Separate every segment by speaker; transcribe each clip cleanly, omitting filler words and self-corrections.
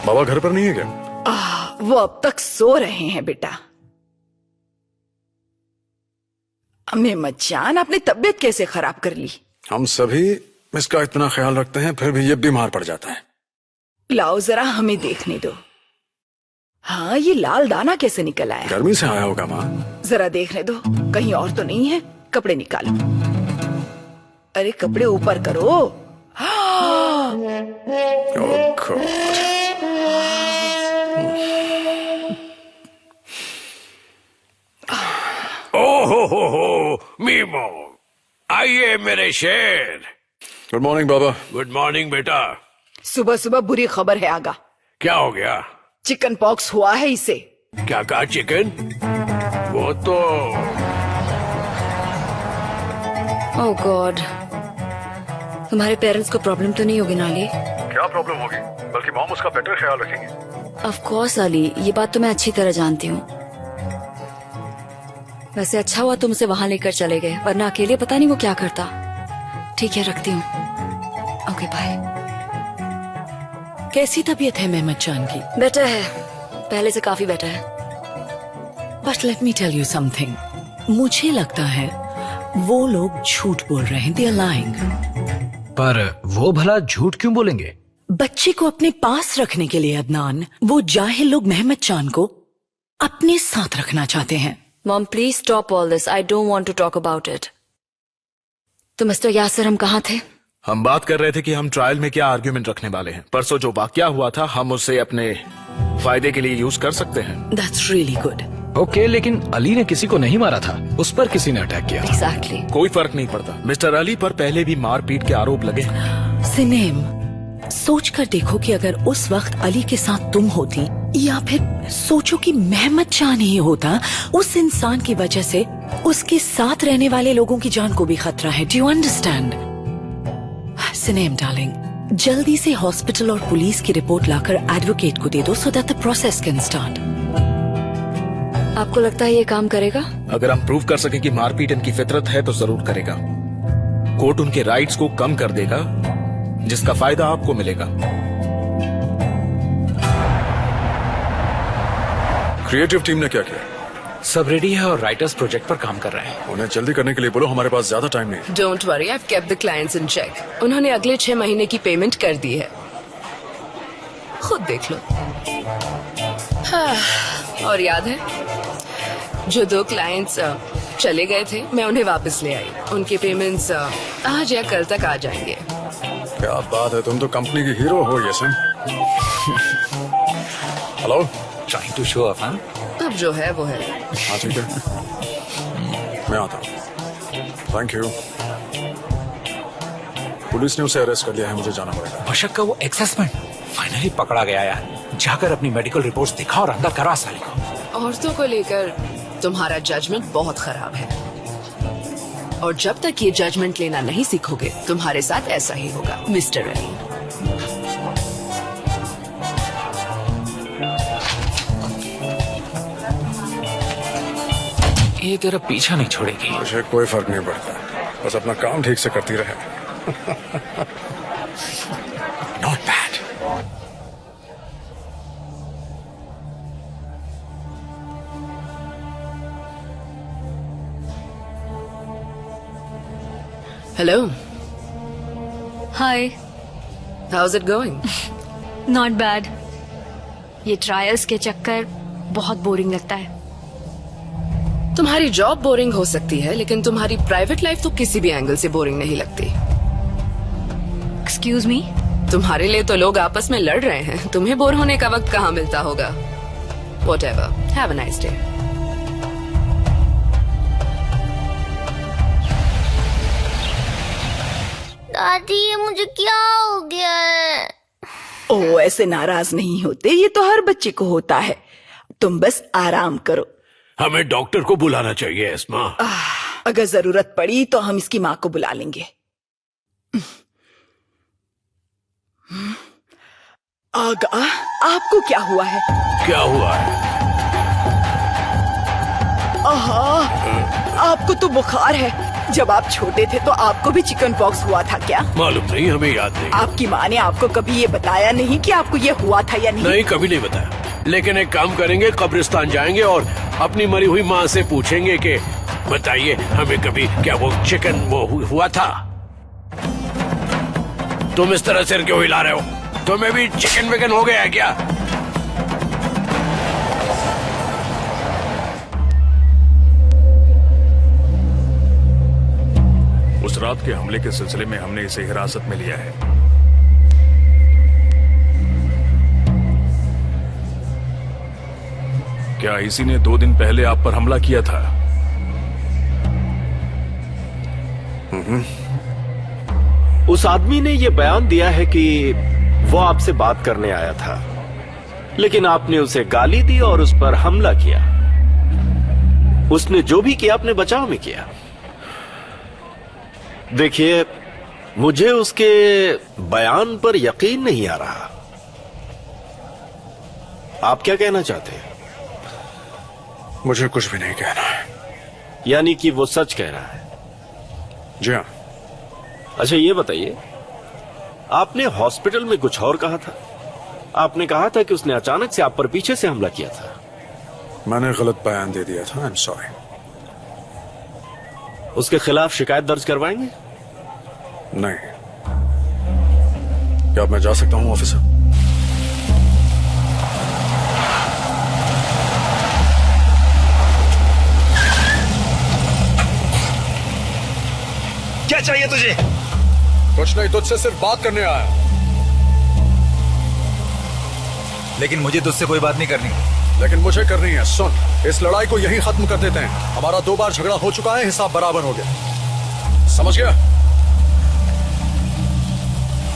Speaker 1: बाबा घर पर नहीं है क्या?
Speaker 2: वो अब तक सो रहे हैं बेटा। मेमत जान, आपने तबीयत कैसे खराब कर ली?
Speaker 1: हम सभी इसका इतना ख्याल रखते हैं, फिर भी ये बीमार पड़ जाता है।
Speaker 2: लाओ जरा हमें देखने दो। हाँ, ये लाल दाना कैसे निकल आया?
Speaker 1: गर्मी से आया होगा माँ।
Speaker 2: जरा देखने दो, कहीं और तो नहीं है। कपड़े निकालो। अरे कपड़े ऊपर करो।
Speaker 1: Oh God.
Speaker 3: ओहो मीमो, आइए मेरे शेर।
Speaker 1: गुड मॉर्निंग बाबा।
Speaker 3: गुड मॉर्निंग बेटा।
Speaker 2: सुबह सुबह बुरी खबर है आगा।
Speaker 3: क्या हो गया?
Speaker 2: चिकन पॉक्स हुआ है इसे।
Speaker 3: क्या कहा? चिकन? वो तो
Speaker 4: ओह गॉड, तुम्हारे पेरेंट्स को प्रॉब्लम तो नहीं होगी नाली?
Speaker 1: क्या प्रॉब्लम होगी? बल्कि मॉम उसका बेटर ख्याल रखेंगे।
Speaker 4: ऑफ कोर्स अली, ये बात तो मैं अच्छी तरह जानती हूँ। वैसे अच्छा हुआ तुम उसे वहाँ लेकर चले गए, वरना अकेले पता नहीं वो क्या करता। ठीक है, रखती हूँ। Okay bye.
Speaker 5: कैसी तबीयत है मेमत जान की?
Speaker 4: बेटर है, पहले से काफी बेटर है।
Speaker 5: But let me tell you something, मुझे लगता है वो लोग झूठ बोल रहे हैं। They are lying.
Speaker 6: पर वो भला झूठ क्यों बोलेंगे?
Speaker 5: बच्चे को अपने पास रखने के लिए अदनान, वो जाहिल लोग मेहमत जान को अपने साथ रखना चाहते हैं।
Speaker 4: Mom please stop all this, I don't want to talk about it. तो मिस्टर यासिर, हम कहाँ थे?
Speaker 6: हम बात कर रहे थे कि हम ट्रायल में क्या आर्ग्यूमेंट रखने वाले हैं। परसों जो वाकया हुआ था, हम उसे अपने फायदे के लिए यूज कर सकते हैं।
Speaker 5: That's really good.
Speaker 6: ओके, लेकिन अली ने किसी को नहीं मारा था, उस पर किसी ने अटैक किया।
Speaker 4: एग्जैक्टली।
Speaker 6: कोई फर्क नहीं पड़ता। मिस्टर अली पर पहले भी मारपीट के आरोप लगे।
Speaker 5: सिनेम, सोच कर देखो कि अगर उस वक्त अली के साथ तुम होती, या फिर सोचो कि मेहमत जान ही होता, उस इंसान की वजह से उसके साथ रहने वाले लोगों की जान को भी खतरा है। Do you understand? सिनेम डार्लिंग, जल्दी से हॉस्पिटल और पुलिस की रिपोर्ट लाकर एडवोकेट को दे दो, so that the process can start.
Speaker 4: आपको लगता है ये काम करेगा?
Speaker 6: अगर हम प्रूव कर सके कि मारपीट इनकी फितरत है तो जरूर करेगा। कोर्ट उनके राइट्स को कम कर देगा, जिसका फायदा आपको मिलेगा।
Speaker 1: क्रिएटिव टीम ने क्या किया?
Speaker 7: सब रेडी है और राइटर्स प्रोजेक्ट पर काम कर रहे हैं।
Speaker 1: उन्हें जल्दी करने के लिए बोलो, हमारे पास ज्यादा टाइम नहीं है।
Speaker 8: Don't worry, I have kept the clients in check. उन्होंने अगले 6 महीने की पेमेंट कर दी है, खुद देख लो। हाँ, और याद है जो 2 क्लाइंट्स चले गए थे, मैं उन्हें वापस ले आई। उनके पेमेंट्स आज या कल तक आ जाएंगे।
Speaker 1: क्या बात है, तुम तो कंपनी की हीरो हो यसम। Hello.
Speaker 7: Trying to show off.
Speaker 8: अब जो है वो है।
Speaker 1: हाँ ठीक है, मैं आता हूँ। Thank you. पुलिस ने उसे अरेस्ट कर लिया है, मुझे जाना पड़ेगा।
Speaker 7: बशक का वो एक्सेसमेंट फाइनली पकड़ा गया यार। जाकर अपनी मेडिकल रिपोर्ट्स दिखा और अंदर करा साले को।
Speaker 8: औरतों को लेकर तुम्हारा जजमेंट बहुत खराब है, और जब तक ये जजमेंट लेना नहीं सीखोगे, तुम्हारे साथ ऐसा ही होगा मिस्टर अली।
Speaker 7: ये तेरा पीछा नहीं छोड़ेगी।
Speaker 1: मुझे कोई फर्क नहीं पड़ता, बस अपना काम ठीक से करती रहे।
Speaker 7: Not bad.
Speaker 8: Hello,
Speaker 9: hi.
Speaker 8: How is it going?
Speaker 9: Not bad. ये ट्रायल्स के चक्कर बहुत बोरिंग लगता है।
Speaker 8: तुम्हारी जॉब बोरिंग हो सकती है, लेकिन तुम्हारी प्राइवेट लाइफ तो किसी भी एंगल से बोरिंग नहीं लगती।
Speaker 9: Excuse me?
Speaker 8: तुम्हारे लिए तो लोग आपस में लड़ रहे हैं, तुम्हें बोर होने का वक्त कहाँ मिलता होगा। Whatever. Have a nice day.
Speaker 10: दादी, ये मुझे क्या हो गया है?
Speaker 2: ओ, ऐसे नाराज नहीं होते, ये तो हर बच्चे को होता है। तुम बस आराम करो।
Speaker 3: हमें डॉक्टर को बुलाना चाहिए एस्मा।
Speaker 2: अगर जरूरत पड़ी तो हम इसकी माँ को बुला लेंगे। आगा, आपको क्या हुआ है?
Speaker 3: क्या हुआ है?
Speaker 2: आपको तो बुखार है। जब आप छोटे थे तो आपको भी चिकन पॉक्स हुआ था क्या?
Speaker 3: मालूम नहीं, हमें याद नहीं।
Speaker 2: आपकी माँ ने आपको कभी ये बताया नहीं कि आपको ये हुआ था या नहीं?
Speaker 3: नहीं, कभी नहीं बताया। लेकिन एक काम करेंगे, कब्रिस्तान जाएंगे और अपनी मरी हुई माँ से पूछेंगे कि बताइए हमें कभी क्या वो चिकन वो हुआ था। तुम इस तरह सिर क्यों हिला रहे हो? तुम्हें भी चिकन विकन हो गया है क्या?
Speaker 1: उस रात के हमले के सिलसिले में हमने इसे हिरासत में लिया है। क्या इसी ने 2 दिन पहले आप पर हमला किया था?
Speaker 11: उस आदमी ने यह बयान दिया है कि वो आपसे बात करने आया था, लेकिन आपने उसे गाली दी और उस पर हमला किया। उसने जो भी किया अपने बचाव में किया। देखिए, मुझे उसके बयान पर यकीन नहीं आ रहा। आप क्या कहना चाहते हैं?
Speaker 1: मुझे कुछ भी नहीं कहना है।
Speaker 11: यानी कि वो सच कह रहा है?
Speaker 1: जी हाँ।
Speaker 11: अच्छा, ये बताइए, आपने हॉस्पिटल में कुछ और कहा था। आपने कहा था कि उसने अचानक से आप पर पीछे से हमला किया था।
Speaker 1: मैंने गलत बयान दे दिया था। I am sorry.
Speaker 11: उसके खिलाफ शिकायत दर्ज करवाएंगे?
Speaker 1: नहीं। क्या अब मैं जा सकता हूं ऑफिसर?
Speaker 6: क्या चाहिए तुझे?
Speaker 1: कुछ नहीं, तुझसे सिर्फ बात करने आया।
Speaker 6: लेकिन मुझे तुझसे कोई बात नहीं करनी।
Speaker 1: लेकिन मुझे करनी है। सुन, इस लड़ाई को यहीं खत्म कर देते हैं। हमारा 2 बार झगड़ा हो चुका है, हिसाब बराबर हो गया। समझ गया?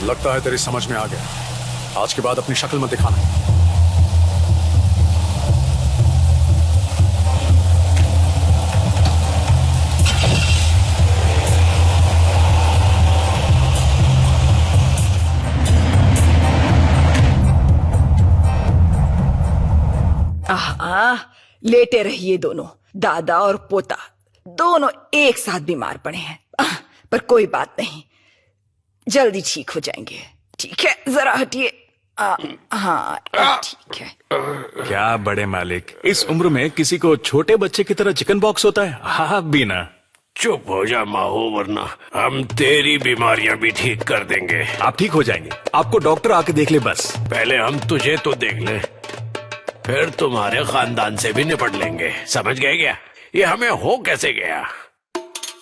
Speaker 1: लगता है तेरी समझ में आ गया। आज के बाद अपनी शक्ल मत दिखाना।
Speaker 2: लेटे रहिए दोनों, दादा और पोता दोनों एक साथ बीमार पड़े हैं। पर कोई बात नहीं, जल्दी ठीक हो जाएंगे। ठीक है, जरा हटिए। हाँ, ठीक है।
Speaker 6: क्या बड़े मालिक, इस उम्र में किसी को छोटे बच्चे की तरह चिकन पॉक्स होता है? हाँ बीना,
Speaker 3: चुप हो जा माहो, वरना हम तेरी बीमारियां भी ठीक कर देंगे।
Speaker 6: आप ठीक हो जाएंगे। आपको डॉक्टर आके देख ले बस।
Speaker 3: पहले हम तुझे तो देख ले, फिर तुम्हारे खानदान से भी निपट लेंगे। समझ गए क्या? ये हमें हो कैसे गया?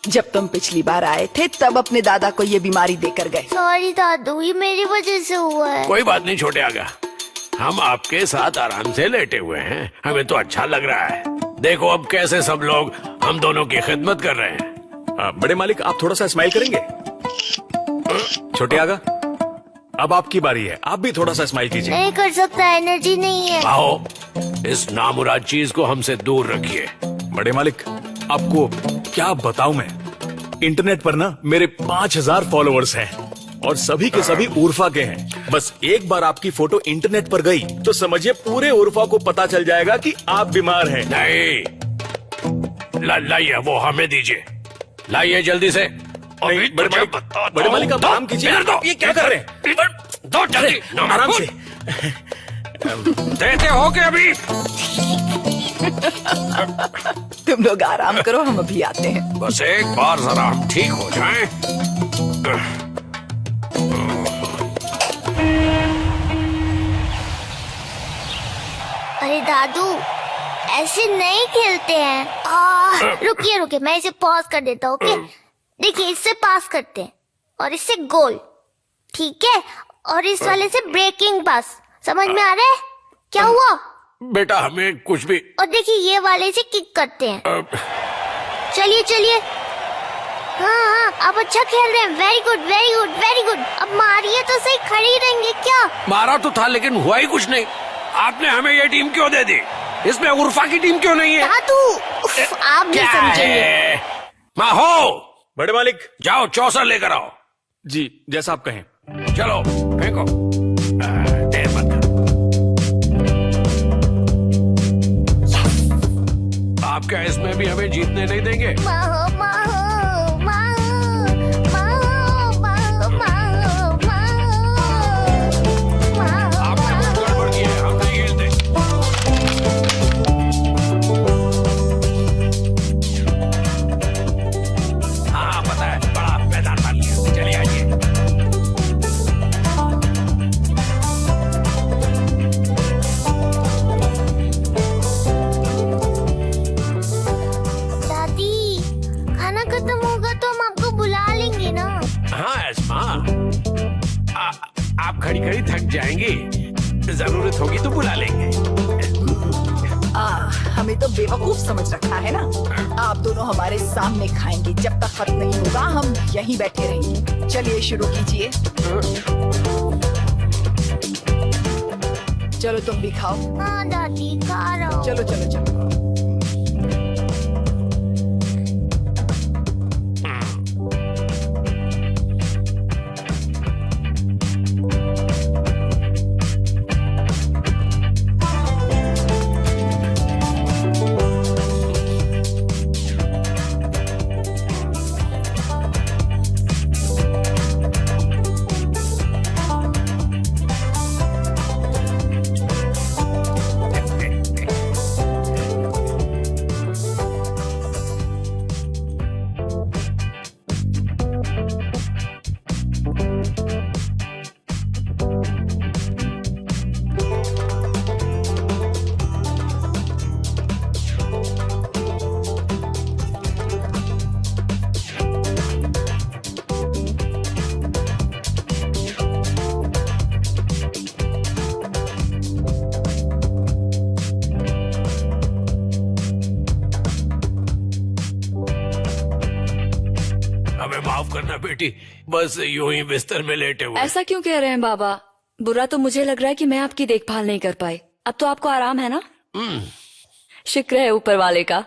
Speaker 2: जब तुम पिछली बार आए थे तब अपने दादा को ये बीमारी देकर गए।
Speaker 10: सॉरी दादू, ये मेरी वजह से हुआ है।
Speaker 3: कोई बात नहीं छोटे आगा, हम आपके साथ आराम से लेटे हुए हैं। हमें तो अच्छा लग रहा है। देखो अब कैसे सब लोग हम दोनों की खिदमत कर रहे हैं।
Speaker 6: बड़े मालिक, आप थोड़ा सा स्माइल करेंगे? छोटे आगा, अब आपकी बारी है। आप भी थोड़ा सा स्माइल कीजिए।
Speaker 10: नहीं कर सकता, एनर्जी नहीं है।
Speaker 3: आओ, इस नामुराद चीज को हमसे दूर रखिए।
Speaker 6: बड़े मालिक, आपको क्या बताऊं मैं, इंटरनेट पर ना मेरे 5000 फॉलोअर्स हैं और सभी के सभी उर्फा के हैं। बस एक बार आपकी फोटो इंटरनेट पर गई तो समझिए पूरे उर्फा को पता चल जाएगा कि आप बीमार हैं।
Speaker 3: नहीं, लाइए वो हमें दीजिए, लाइए जल्दी से।
Speaker 6: बड़े मालिक आप आराम कीजिए। ये क्या कर रहे हैं?
Speaker 3: दो जल्दी,
Speaker 6: आराम से।
Speaker 3: देते हो क्या अभी?
Speaker 2: तुम लोग आराम करो, हम अभी आते हैं।
Speaker 3: बस एक बार जरा हम ठीक हो जाएं।
Speaker 10: अरे दादू, ऐसे नहीं खेलते हैं। रुकिए रुकिए, मैं इसे पॉज कर देता हूँ। ओके, देखिए इससे पास करते हैं और इससे गोल, ठीक है? और इस वाले से ब्रेकिंग पास। समझ में आ रहा है क्या हुआ?
Speaker 3: बेटा हमें कुछ भी।
Speaker 10: और देखिए ये वाले से किक करते हैं। चलिए चलिए, हाँ हाँ, आप अच्छा खेल रहे हैं। Very good very good very good. अब मारिए तो सही, खड़ी रहेंगे क्या?
Speaker 3: मारा तो था लेकिन हुआ ही कुछ नहीं। आपने हमें ये टीम क्यों दे दी? इसमें उर्फा की टीम क्यों नहीं है?
Speaker 10: दादू, आप नहीं समझेंगे।
Speaker 3: माहो,
Speaker 6: बड़े मालिक,
Speaker 3: जाओ चौसर लेकर आओ।
Speaker 6: जी, जैसा आप कहें।
Speaker 3: चलो फेंको, देर मत करो। क्या इसमें भी हमें जीतने नहीं देंगे?
Speaker 10: माहो माहो माहो माहो माहो माहो माहो
Speaker 3: आपने कुछ गड़बड़ की है, हम नहीं खेलते। हाँ पता है, बड़ा मैदान बन लिया। चलिए आइए।
Speaker 10: दादी, खाना खत्म होगा तो हम आपको बुला लेंगे ना।
Speaker 3: हाँ एस्मा, आप खड़ी खड़ी थक जाएंगी, जरूरत होगी तो बुला लेंगे।
Speaker 2: हमें तो बेवकूफ समझ रखा है ना। आप दोनों हमारे सामने खाएंगे, जब तक खत्म नहीं होगा हम यहीं बैठे रहेंगे। चलिए शुरू कीजिए। चलो तुम भी खाओ।
Speaker 10: हाँ दादी, खा रहा हूँ।
Speaker 2: चलो चलो चलो।
Speaker 3: माफ करना बेटी, बस यूं ही बिस्तर में लेटे हुए।
Speaker 4: ऐसा क्यों कह रहे हैं बाबा? बुरा तो मुझे लग रहा है कि मैं आपकी देखभाल नहीं कर पाई। अब तो आपको आराम है ना? शुक्र है ऊपर वाले का।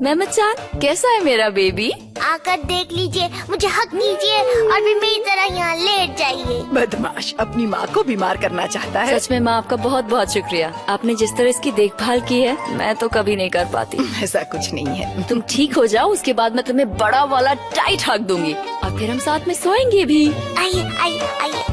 Speaker 4: मेहमद चांद, कैसा है मेरा बेबी?
Speaker 10: आकर देख लीजिए, मुझे हक कीजिए और फिर मेरी तरह यहाँ लेट जाइए।
Speaker 2: बदमाश, अपनी माँ को बीमार करना चाहता है।
Speaker 4: सच में माँ, आपका बहुत बहुत शुक्रिया। आपने जिस तरह इसकी देखभाल की है, मैं तो कभी नहीं कर पाती।
Speaker 2: ऐसा कुछ नहीं है।
Speaker 4: तुम ठीक हो जाओ, उसके बाद मैं तुम्हें बड़ा वाला टाइट हक दूंगी और फिर हम साथ में सोएंगे भी।
Speaker 10: आइए आइए आइए।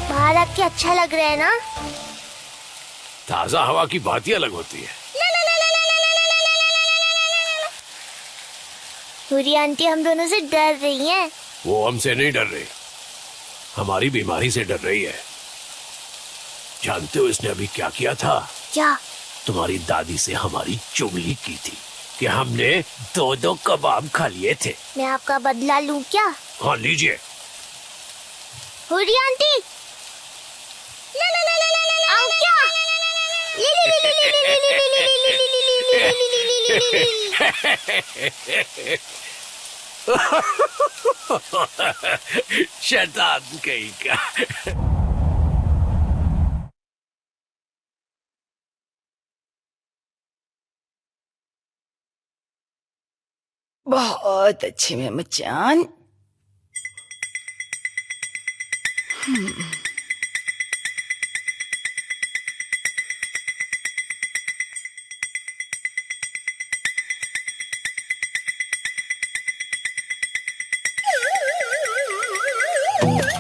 Speaker 10: बाहर आके अच्छा लग रहा है ना?
Speaker 3: ताजा हवा की बात ही अलग होती है।
Speaker 10: पूरी आंटी हम दोनों से डर रही हैं।
Speaker 3: वो हमसे नहीं डर रही, हमारी बीमारी से डर रही है। जानते हो इसने अभी क्या किया था?
Speaker 10: क्या?
Speaker 3: तुम्हारी दादी से हमारी चुगली की थी कि हमने 2-2 कबाब खा लिए थे।
Speaker 10: मैं आपका बदला लूं क्या?
Speaker 3: हाँ लीजिए।
Speaker 10: पूरी आंटी आओ क्या?
Speaker 3: शैतान कहीं का।
Speaker 2: बहुत अच्छी मेहमद जान।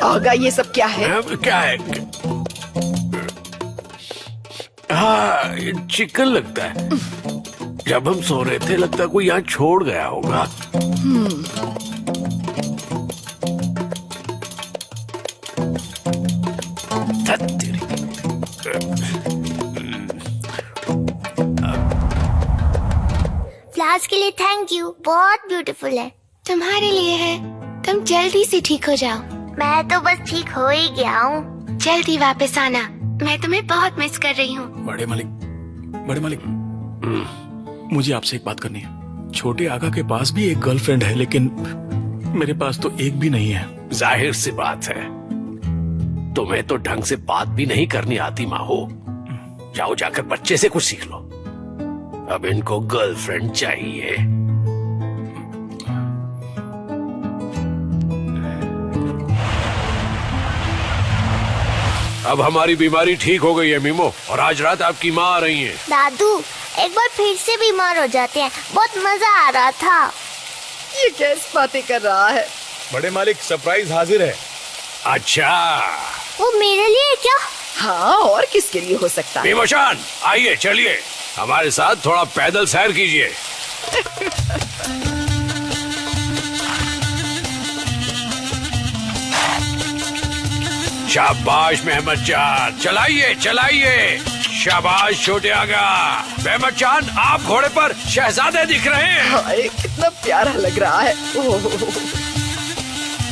Speaker 2: आगा ये सब क्या है?
Speaker 3: क्या है? हाँ चिकन लगता है। जब हम सो रहे थे लगता है कोई यहाँ छोड़ गया होगा। तेरी
Speaker 10: आज के लिए थैंक यू, बहुत ब्यूटीफुल है।
Speaker 12: तुम्हारे लिए है, तुम जल्दी से ठीक हो जाओ।
Speaker 10: मैं तो बस ठीक हो ही गया हूँ।
Speaker 12: जल्दी वापस आना, मैं तुम्हें बहुत मिस कर रही हूँ।
Speaker 6: बड़े मालिक, मुझे आपसे एक बात करनी है। छोटे आगा के पास भी एक गर्लफ्रेंड है, लेकिन मेरे पास तो एक भी नहीं है।
Speaker 3: जाहिर सी बात है, तुम्हें तो ढंग से बात भी नहीं करनी आती माहो। जाओ जाकर बच्चे से कुछ सीख लो। अब इनको गर्लफ्रेंड चाहिए। अब हमारी बीमारी ठीक हो गई है मीमो, और आज रात आपकी माँ आ रही है।
Speaker 10: दादू एक बार फिर से बीमार हो जाते हैं, बहुत मजा आ रहा था।
Speaker 2: ये कैसी बातें कर रहा है?
Speaker 6: बड़े मालिक, सरप्राइज हाजिर है।
Speaker 3: अच्छा,
Speaker 10: वो मेरे लिए क्या?
Speaker 2: हाँ, और किसके लिए हो सकता है?
Speaker 3: मीमोशान, आइए चलिए हमारे साथ थोड़ा पैदल सैर कीजिए। शाबाश मेहमद चांद, चलाइए चलाइए। शाबाश छोटे आगा। मेहमद चांद, आप घोड़े पर शहजादे दिख रहे हैं।
Speaker 2: हाय, कितना प्यारा लग रहा है। ओह,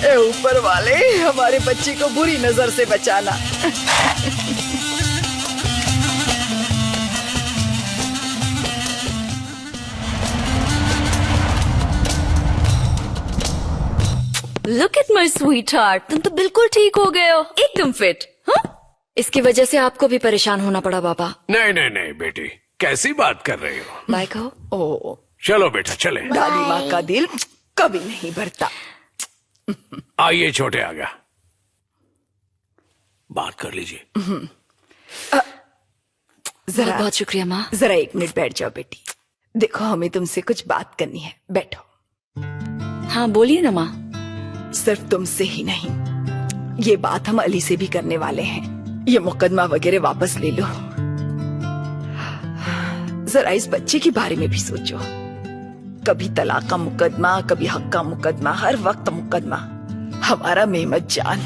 Speaker 2: ए ऊपर वाले, हमारे बच्चे को बुरी नजर से बचाना।
Speaker 4: Look at my sweet heart, तुम तो बिल्कुल ठीक हो गए हो, एकदम फिट। हाँ? इसकी वजह से आपको भी परेशान होना पड़ा बाबा।
Speaker 3: नहीं नहीं नहीं बेटी, कैसी बात कर रही हो?
Speaker 4: बाय कहो।
Speaker 2: ओह,
Speaker 3: चलो बेटा चले।
Speaker 2: दादी माँ का दिल कभी नहीं भरता।
Speaker 3: आइए छोटे आगा, बात कर लीजिए।
Speaker 2: जरा
Speaker 4: बहुत शुक्रिया माँ।
Speaker 2: जरा 1 मिनट बैठ जाओ बेटी। देखो, हमें तुमसे कुछ बात करनी है, बैठो।
Speaker 4: हाँ बोलिए ना माँ।
Speaker 2: सिर्फ तुमसे ही नहीं, ये बात हम अली से भी करने वाले हैं। ये मुकदमा वगैरह वापस ले लो। जरा इस बच्चे के बारे में भी सोचो। कभी तलाक का मुकदमा, कभी हक का मुकदमा, हर वक्त मुकदमा। हमारा मेहमद जान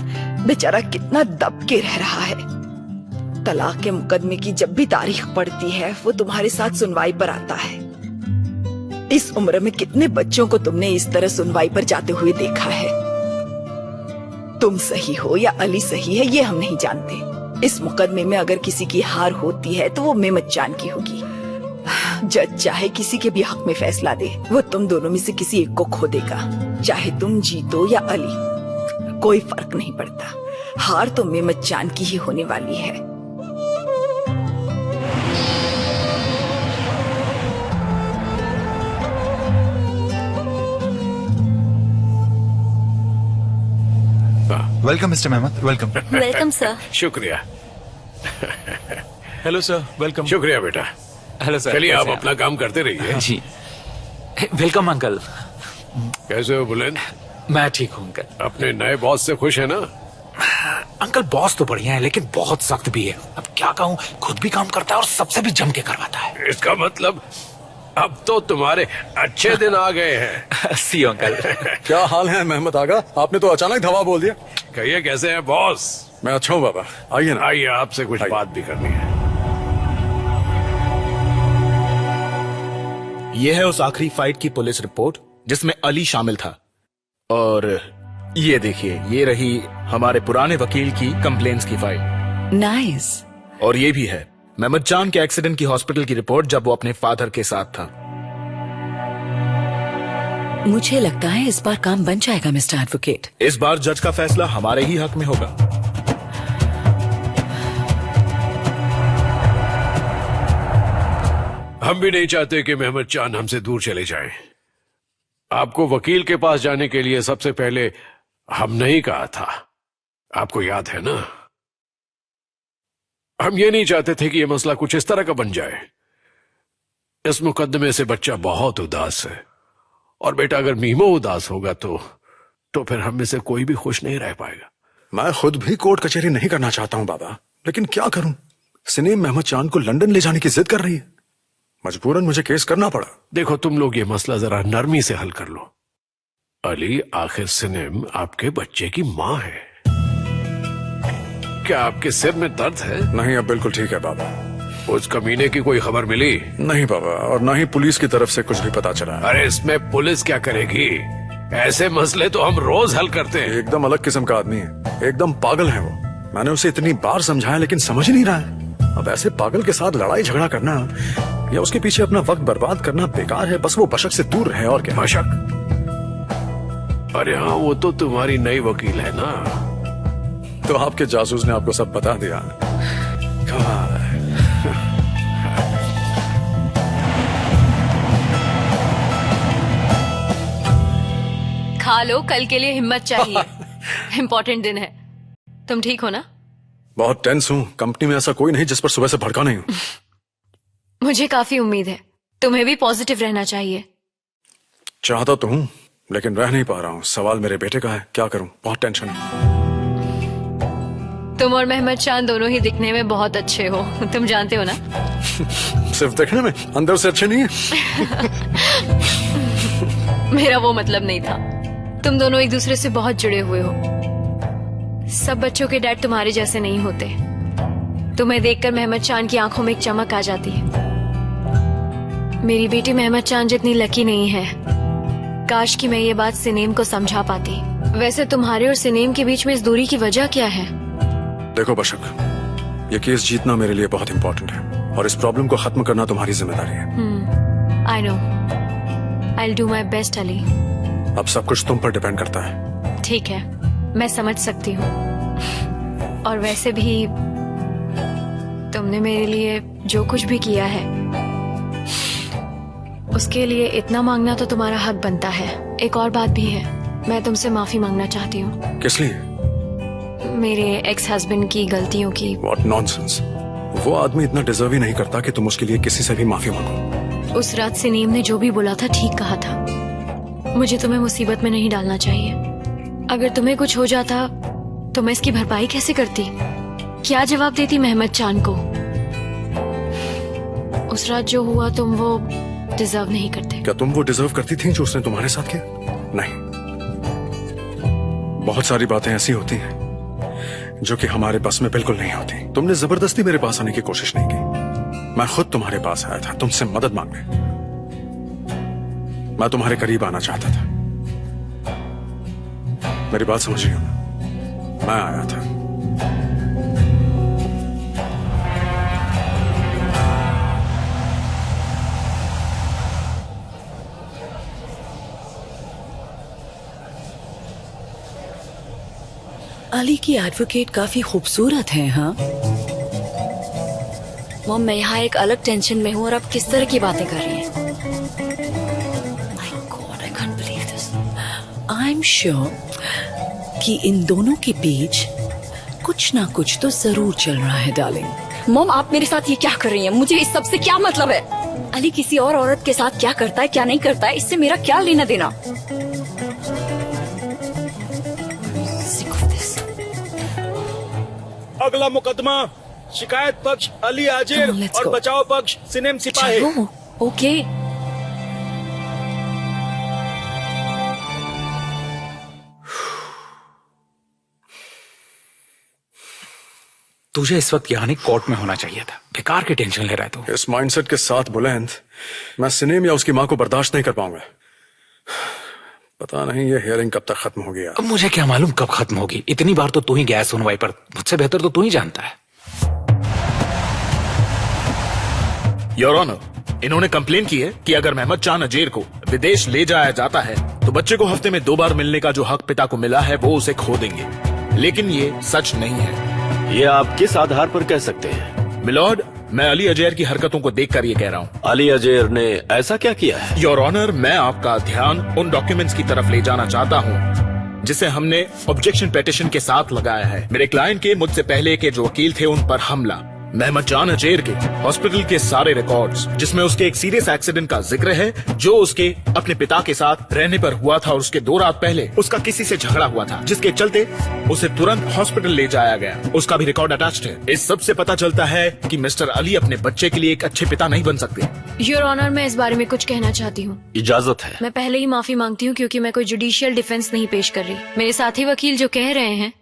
Speaker 2: बेचारा कितना दब के रह रहा है। तलाक के मुकदमे की जब भी तारीख पड़ती है, वो तुम्हारे साथ सुनवाई पर आता है। इस उम्र में कितने बच्चों को तुमने इस तरह सुनवाई पर जाते हुए देखा है। तुम सही हो या अली सही है, ये हम नहीं जानते। इस मुकदमे में अगर किसी की हार होती है तो वो मेहमद जान की होगी। जज चाहे किसी के भी हक में फैसला दे, वो तुम दोनों में से किसी एक को खो देगा। चाहे तुम जीतो या अली, कोई फर्क नहीं पड़ता। हार तो मेहमद जान की ही होने वाली है।
Speaker 13: Welcome mister Mehmad, welcome.
Speaker 4: Welcome sir.
Speaker 3: शुक्रिया।
Speaker 6: Hello sir, welcome.
Speaker 3: शुक्रिया बेटा।
Speaker 7: Hello sir.
Speaker 3: चलिए आप
Speaker 7: कैसे
Speaker 3: अपना काम करते रहिए।
Speaker 7: हैं? जी। Welcome uncle.
Speaker 3: कैसे हो बुलेन?
Speaker 7: मैं ठीक हूँ अंकल।
Speaker 3: अपने नए बॉस से खुश है ना?
Speaker 7: अंकल बॉस तो बढ़िया है, लेकिन बहुत सख्त भी है। अब क्या कहूँ, खुद भी काम करता है और सबसे भी जम के करवाता है।
Speaker 3: इसका मतलब अब तो तुम्हारे अच्छे दिन आ गए हैं।
Speaker 7: सी अंकल।
Speaker 1: क्या हाल है मेहमद आगा? आपने तो अचानक धवा बोल दिया।
Speaker 3: कहिए कैसे हैं बॉस?
Speaker 1: मैं अच्छा हूँ बाबा, आइए ना।
Speaker 3: आइए, आपसे कुछ बात भी करनी है।
Speaker 6: ये है उस आखिरी फाइट की पुलिस रिपोर्ट जिसमें अली शामिल था। और ये देखिए, ये रही हमारे पुराने वकील की कंप्लेंट्स की फाइल।
Speaker 5: नाइस।
Speaker 6: और ये भी है मेहमद जान के एक्सीडेंट की हॉस्पिटल की रिपोर्ट जब वो अपने फादर के साथ था।
Speaker 5: मुझे लगता है इस बार काम बन जाएगा मिस्टर एडवोकेट।
Speaker 6: इस बार जज का फैसला हमारे ही हक में होगा।
Speaker 3: हम भी नहीं चाहते कि मेहमद चान हमसे दूर चले जाएं। आपको वकील के पास जाने के लिए सबसे पहले हमने ही कहा था, आपको याद है ना? हम ये नहीं चाहते थे कि यह मसला कुछ इस तरह का बन जाए। इस मुकदमे से बच्चा बहुत उदास है, और बेटा अगर मीमो उदास होगा तो फिर हम में से कोई भी खुश नहीं रह पाएगा।
Speaker 1: मैं खुद भी कोर्ट कचहरी नहीं करना चाहता हूँ बाबा, लेकिन क्या करूं? सिनेम मेहमद चांद को लंदन ले जाने की जिद कर रही है। मजबूरन मुझे केस करना पड़ा।
Speaker 3: देखो, तुम लोग ये मसला जरा नरमी से हल कर लो। अली, आखिर सिनेम आपके बच्चे की माँ है। क्या आपके सिर में दर्द है?
Speaker 1: नहीं, अब बिल्कुल ठीक है बाबा।
Speaker 3: उस कमीने की कोई खबर मिली?
Speaker 1: नहीं बाबा, और ना ही पुलिस की तरफ से कुछ भी पता चला।
Speaker 3: अरे इसमें पुलिस क्या करेगी? ऐसे मसले तो हम रोज हल करते हैं।
Speaker 1: एकदम अलग किस्म का आदमी है, एकदम पागल है वो। मैंने उसे इतनी बार समझाया लेकिन समझ नहीं रहा है। अब ऐसे पागल के साथ लड़ाई झगड़ा करना या उसके पीछे अपना वक्त बर्बाद करना बेकार है। बस वो बशक से दूर रहे और क्या।
Speaker 3: बशक? अरे हाँ, वो तो तुम्हारी नई वकील है ना।
Speaker 1: तो आपके जासूस ने आपको सब बता दिया।
Speaker 9: खा लो, कल के लिए हिम्मत चाहिए। इम्पोर्टेंट दिन है। तुम ठीक हो ना?
Speaker 1: बहुत टेंस हूँ। कंपनी में ऐसा कोई नहीं जिस पर सुबह से भड़का नहीं हूँ।
Speaker 9: मुझे काफी उम्मीद है। तुम्हें भी पॉजिटिव रहना चाहिए।
Speaker 1: चाहता तो हूँ लेकिन रह नहीं पा रहा हूँ। सवाल मेरे बेटे का है, क्या करूँ, बहुत टेंशन है।
Speaker 9: तुम और मेहमद चांद दोनों ही दिखने में बहुत अच्छे हो, तुम जानते हो ना?
Speaker 1: सिर्फ देखने में, अंदर से अच्छे नहीं है।
Speaker 9: मेरा वो मतलब नहीं था। तुम दोनों एक दूसरे से बहुत जुड़े हुए हो। सब बच्चों के डैड तुम्हारे जैसे नहीं होते। तुम्हें देखकर मेहमद चांद की आंखों में एक चमक आ जाती है। मेरी बेटी मेहमद चांद जितनी लकी नहीं है। काश कि मैं ये बात सिनेम को समझा पाती। वैसे तुम्हारे और सिनेम के बीच में इस दूरी की वजह क्या है?
Speaker 1: देखो बशक, ये केस जीतना मेरे लिए बहुत इंपॉर्टेंट है और इस प्रॉब्लम को खत्म करना तुम्हारी जिम्मेदारी है।
Speaker 9: I know, I will do my best Ali.
Speaker 1: अब सब कुछ तुम पर डिपेंड करता है।
Speaker 9: ठीक है, मैं समझ सकती हूँ। और वैसे भी तुमने मेरे लिए जो कुछ भी किया है उसके लिए इतना मांगना तो तुम्हारा हक बनता है। एक और बात भी है, मैं तुमसे माफी मांगना चाहती हूँ।
Speaker 1: किस लिए?
Speaker 9: मेरे एक्स हस्बैंड की गलतियों की।
Speaker 1: What nonsense! वो आदमी इतना डिजर्व ही नहीं करता कि तुम उसके लिए किसी से भी माफी मांगो।
Speaker 9: उस रात सिनेम ने जो भी बोला था ठीक कहा था। मुझे तुम्हें मुसीबत में नहीं डालना चाहिए। अगर तुम्हें कुछ हो जाता तो मैं इसकी भरपाई कैसे करती? क्या जवाब देती मेहमद चांद को? उस रात जो हुआ तुम वो डिजर्व नहीं करते।
Speaker 1: क्या तुम वो डिजर्व करती थी जो उसने तुम्हारे साथ किया? नहीं। बहुत सारी बातें ऐसी होती हैं जो कि हमारे बस में बिल्कुल नहीं होती। तुमने जबरदस्ती मेरे पास आने की कोशिश नहीं की। मैं खुद तुम्हारे पास आया था तुमसे मदद मांगने। मैं तुम्हारे करीब आना चाहता था। मेरी बात समझ रही हो ना? मैं आया था।
Speaker 5: अली की एडवोकेट काफी खूबसूरत है। हाँ
Speaker 4: मॉम, मैं यहाँ एक अलग टेंशन में हूँ और आप किस तरह की बातें कर रही हैं?
Speaker 5: My God, I can't believe this. I'm sure कि इन दोनों के बीच कुछ ना कुछ तो जरूर चल रहा है डार्लिंग।
Speaker 4: मॉम, आप मेरे साथ ये क्या कर रही हैं? मुझे इस सब से क्या मतलब है? अली किसी और औरत के साथ क्या करता है क्या नहीं करता है, इससे मेरा क्या लेना देना?
Speaker 6: अगला मुकदमा शिकायत पक्ष अली आजिर और बचाव पक्ष सिनेम सिपाही।
Speaker 4: ओके।
Speaker 7: तुझे इस वक्त यहाँ नहीं कोर्ट में होना चाहिए था। बेकार की टेंशन ले रहा है तू।
Speaker 1: इस माइंडसेट के साथ बुलंद मैं सिनेम या उसकी माँ को बर्दाश्त नहीं कर पाऊंगा। पता नहीं ये हियरिंग कब तक खत्म होगी यार।
Speaker 7: अब मुझे क्या मालूम कब खत्म होगी। इतनी बार तो तू ही गया सुनवाई पर। मुझसे बेहतर तो तू ही जानता है।
Speaker 6: योर ऑनर, इन्होंने कंप्लेन की है कि अगर मेहमद चांद अजेर को विदेश ले जाया जाता है तो बच्चे को हफ्ते में 2 बार मिलने का जो हक पिता को मिला है वो उसे खो देंगे। लेकिन ये सच नहीं है।
Speaker 11: ये आप किस आधार पर कह सकते हैं?
Speaker 6: मिलॉर्ड, मैं अली अजैर की हरकतों को देखकर ये कह रहा हूँ।
Speaker 11: अली अजैर ने ऐसा क्या किया है?
Speaker 6: योर ऑनर, मैं आपका ध्यान उन डॉक्यूमेंट्स की तरफ ले जाना चाहता हूँ जिसे हमने ऑब्जेक्शन पेटिशन के साथ लगाया है। मेरे क्लाइंट के मुझसे पहले के जो वकील थे उन पर हमला। मेहमद चांद अजेर के हॉस्पिटल के सारे रिकॉर्ड्स जिसमें उसके एक सीरियस एक्सीडेंट का जिक्र है जो उसके अपने पिता के साथ रहने पर हुआ था और उसके 2 रात पहले उसका किसी से झगड़ा हुआ था जिसके चलते उसे तुरंत हॉस्पिटल ले जाया गया। उसका भी रिकॉर्ड अटैच्ड है। इस सब से पता चलता है कि मिस्टर अली अपने बच्चे के लिए एक अच्छे पिता नहीं बन सकते।
Speaker 9: योर ऑनर, मैं इस बारे में कुछ कहना चाहती हूँ।
Speaker 11: इजाजत है।
Speaker 9: मैं पहले ही माफी मांगती हूँ क्योंकि मैं कोई जुडिशियल डिफेंस नहीं पेश कर रही। मेरे साथी वकील जो कह रहे हैं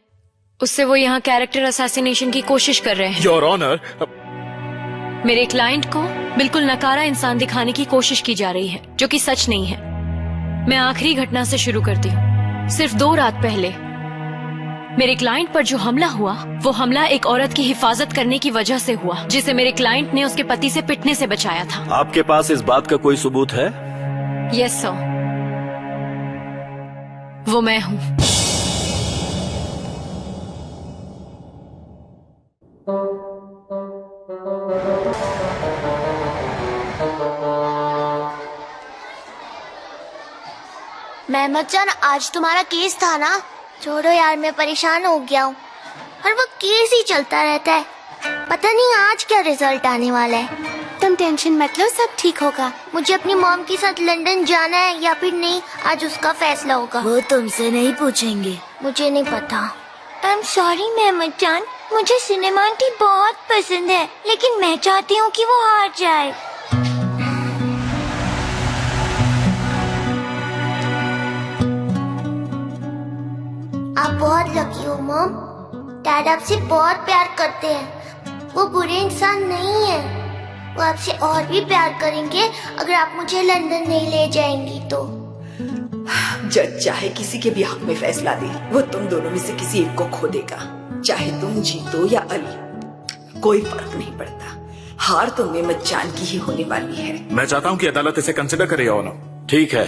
Speaker 9: उससे वो यहाँ कैरेक्टर असैसिनेशन की कोशिश कर रहे हैं।
Speaker 6: योर ऑनर,
Speaker 9: मेरे क्लाइंट को बिल्कुल नकारा इंसान दिखाने की कोशिश की जा रही है, जो कि सच नहीं है। मैं आखिरी घटना से शुरू करती हूँ। सिर्फ 2 रात पहले मेरे क्लाइंट पर जो हमला हुआ, वो हमला एक औरत की हिफाजत करने की वजह से हुआ, जिसे मेरे क्लाइंट ने उसके पति से पिटने से बचाया था।
Speaker 11: आपके पास इस बात का कोई सबूत है?
Speaker 9: यस सर, वो मैं हूँ।
Speaker 10: मेहमद जान, आज तुम्हारा केस था ना? छोड़ो यार, मैं परेशान हो गया हूँ। हर वक्त केस ही चलता रहता है। पता नहीं आज क्या रिजल्ट आने वाला है।
Speaker 12: तुम टेंशन मत लो, सब ठीक होगा।
Speaker 10: मुझे अपनी मॉम के साथ लंदन जाना है या फिर नहीं, आज उसका फैसला होगा।
Speaker 12: वो तुमसे नहीं पूछेंगे।
Speaker 10: मुझे नहीं पता। आई एम सॉरी मेहमद जान, मुझे सिनेमा आंटी बहुत पसंद है, लेकिन मैं चाहती हूँ कि वो हार जाए। आप बहुत लकी हो मॉम। डैड आपसे बहुत प्यार करते हैं। वो बुरे इंसान नहीं है। वो आपसे और भी प्यार करेंगे अगर आप मुझे लंदन नहीं ले जाएंगी तो।
Speaker 2: जज चाहे किसी के भी हक में फैसला दे, वो तुम दोनों में से किसी एक को खो देगा। चाहे तुम जीतो या अली, कोई फर्क नहीं पड़ता। हार तो मेहमद जान की ही होने वाली है।
Speaker 6: मैं चाहता हूँ कि अदालत इसे कंसिडर करे या ना।
Speaker 11: ठीक है,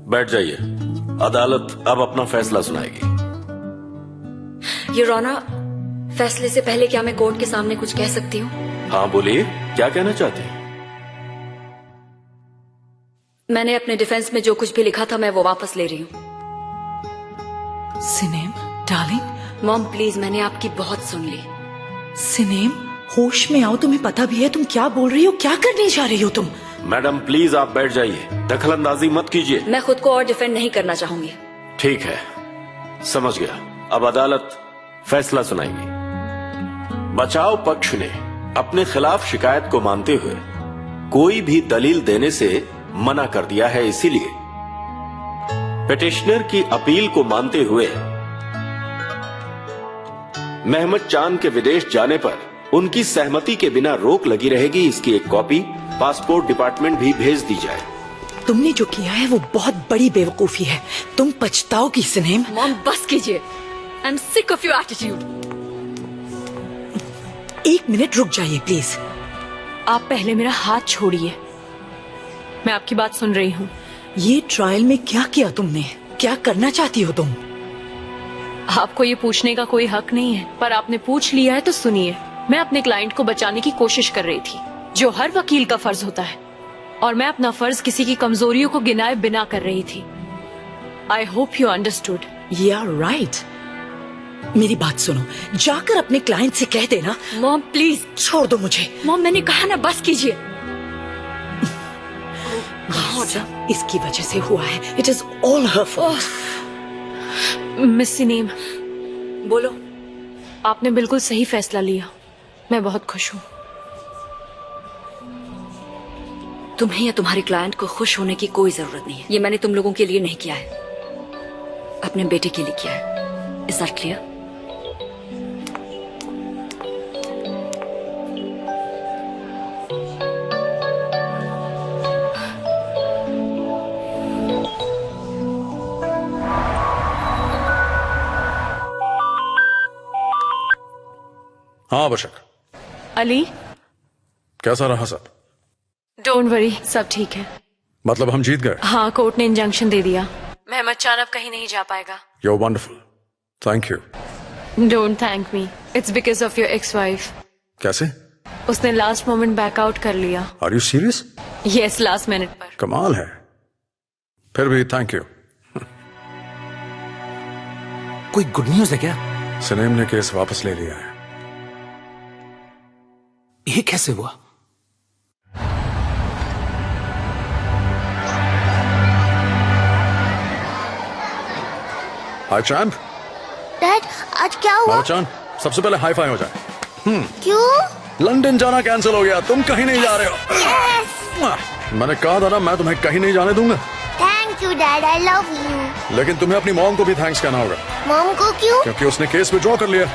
Speaker 11: बैठ जाइए। अदालत अब अपना फैसला सुनाएगी।
Speaker 4: योर ऑनर, फैसले से पहले क्या मैं कोर्ट के सामने कुछ कह सकती हूँ?
Speaker 11: हाँ बोलिए, क्या कहना चाहती हैं?
Speaker 4: मैंने अपने डिफेंस में जो कुछ भी लिखा था, मैं वो वापस ले रही हूँ।
Speaker 5: सिनेम डार्लिंग।
Speaker 4: मॉम प्लीज, मैंने आपकी बहुत सुन ली।
Speaker 5: सिनेम, होश में आओ। तुम्हें पता भी है तुम क्या बोल रही हो, क्या करने जा रही हो तुम?
Speaker 11: मैडम प्लीज आप बैठ जाइए, दखलंदाजी मत कीजिए।
Speaker 4: मैं खुद को और डिफेंड नहीं करना चाहूंगी।
Speaker 11: ठीक है, समझ गया। अब अदालत फैसला सुनाएगी। बचाव पक्ष ने अपने खिलाफ शिकायत को मानते हुए कोई भी दलील देने से मना कर दिया है। इसीलिए पिटिशनर की अपील को मानते हुए मेहमद चांद के विदेश जाने पर उनकी सहमति के बिना रोक लगी रहेगी। इसकी एक कॉपी पासपोर्ट डिपार्टमेंट भी भेज दी जाए।
Speaker 5: तुमने जो किया है वो बहुत बड़ी बेवकूफी है। तुम पछताओगी सिनेम।
Speaker 4: मॉम बस कीजिए। I am sick of your attitude.
Speaker 5: 1 minute रुक जाइए प्लीज।
Speaker 9: आप पहले मेरा हाथ छोड़िए, मैं आपकी बात सुन रही हूँ।
Speaker 5: ये ट्रायल में क्या किया तुमने? क्या करना चाहती हो तुम?
Speaker 9: आपको ये पूछने का कोई हक नहीं है, पर आपने पूछ लिया है तो सुनिए। मैं अपने क्लाइंट को बचाने की कोशिश कर रही थी, जो हर वकील का फर्ज होता है, और मैं अपना फर्ज किसी की कमजोरियों को गिनाए बिना कर रही थी। I hope you understood.
Speaker 5: या राइट। मेरी बात सुनो, जाकर अपने क्लाइंट से कह देना।
Speaker 4: मॉम प्लीज
Speaker 5: छोड़ दो मुझे।
Speaker 4: मॉम मैंने कहा ना बस कीजिए।
Speaker 5: सब इसकी वजह से हुआ है। It is all her fault.
Speaker 9: Miss सिनीम,
Speaker 4: बोलो।
Speaker 9: आपने बिल्कुल सही फैसला लिया। मैं बहुत खुश हूँ।
Speaker 4: तुम्हें या तुम्हारे क्लाइंट को खुश होने की कोई जरूरत नहीं है। ये मैंने तुम लोगों के लिए नहीं किया है, अपने बेटे के लिए किया है। Is that clear?
Speaker 1: हाँ बशक।
Speaker 9: अली,
Speaker 1: कैसा रहा सब?
Speaker 9: डोंट वरी, सब ठीक है।
Speaker 1: मतलब हम जीत गए?
Speaker 9: हाँ, कोर्ट ने इंजंक्शन दे दिया। मेहमद चांद अब कहीं नहीं जा पाएगा।
Speaker 1: You're wonderful. Thank you.
Speaker 9: Don't thank me, it's because of your ex wife.
Speaker 1: कैसे?
Speaker 9: उसने लास्ट मोमेंट बैकआउट कर लिया।
Speaker 1: Are you serious?
Speaker 9: Yes, last minute पर।
Speaker 1: कमाल है। फिर भी थैंक यू।
Speaker 7: कोई गुड न्यूज है क्या?
Speaker 1: सिनेम ने केस वापस ले लिया है।
Speaker 7: ये कैसे हुआ?
Speaker 1: हाय चैंप।
Speaker 10: डैड, आज क्या हुआ?
Speaker 1: बाबा चांद, सबसे पहले हाई फाई हो जाए।
Speaker 10: क्यों?
Speaker 1: लंदन जाना कैंसिल हो गया, तुम कहीं नहीं जा रहे हो।
Speaker 10: Yes!
Speaker 1: मैंने कहा था ना, मैं तुम्हें कहीं नहीं जाने दूंगा।
Speaker 10: Thank you dad, I love you.
Speaker 1: लेकिन तुम्हें अपनी मॉम को भी थैंक्स कहना होगा।
Speaker 10: मॉम को क्यों?
Speaker 1: क्योंकि उसने केस विड्रॉ कर लिया।